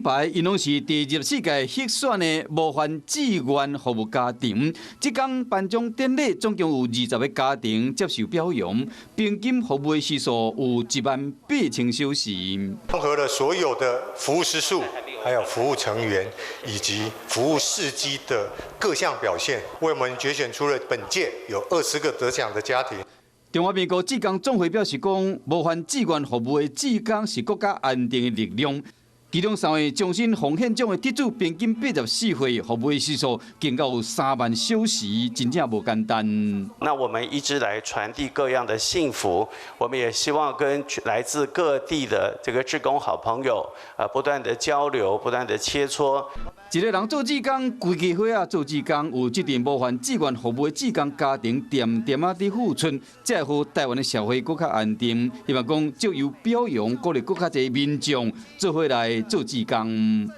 牌，因拢是第24届核选的模范志愿服务家庭。这天颁奖典礼总共有20个家庭接受表扬，平均服务的时数有18000小时。综合了所有的服务时数，还有服务成员以及服务事迹的各项表现，为我们决选出了本届有20个得奖的家庭。中华民国志工总会表示讲，模范志愿服务的志工是国家安定的力量。其中3位终身奉献奖的得主，平均84岁，服务的时数更到有3万小时，真正不简单。那我们一直来传递各样的幸福，我们也希望跟来自各地的这个志工好朋友，不断的交流，不断的切磋。一个人做志工，规家伙仔做志工，有这点模范志愿服务的志工家庭，点点啊伫付出，才会让台湾的社会更加安定。希望讲借由表扬，鼓励更加侪民众做伙来做志工。